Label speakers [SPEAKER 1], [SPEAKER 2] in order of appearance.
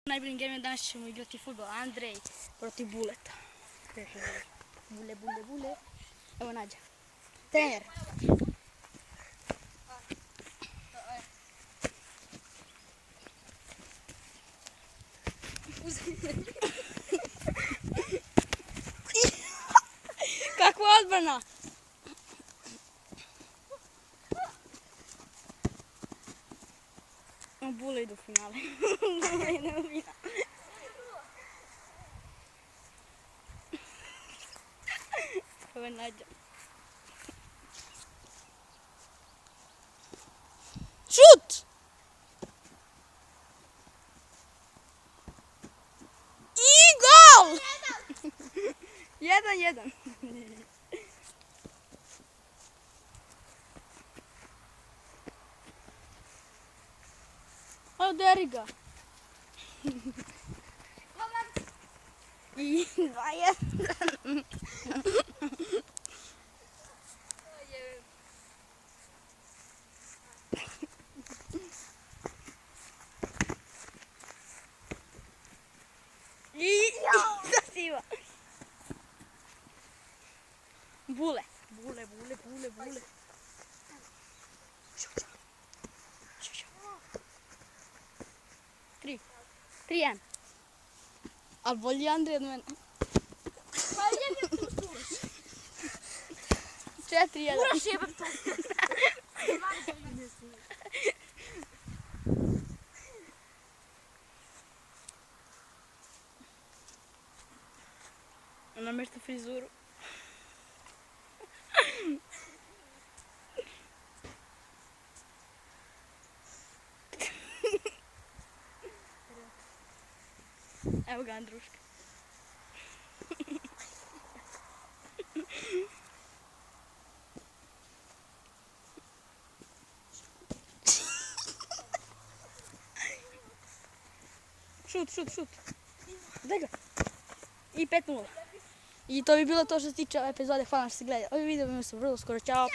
[SPEAKER 1] Najboljim gameom danas ćemo igrati fudbal. Andrej protiv Buleta. Bule, bule, bule. Evo Nađa. Trener. Kakva odbrana! Bule idu u finale. Bule ide u finale. Ovo je Nađa. Šut! I gol! 1-1. Oderi ga. I 2-1. I zasiva. Bule. Bule, bule, bule, bule. 3-1. Ali bolji Andrej od mene. 4-1.
[SPEAKER 2] Uraš jebem to.
[SPEAKER 1] Namješta frizuru. Evo ga Andruška. Šut. Daj ga. I 5-0. I to bi bilo to što se tiče ove epizode. Hvala što ste gledali. Ovi video vidimo se vrlo skoro. Ćao.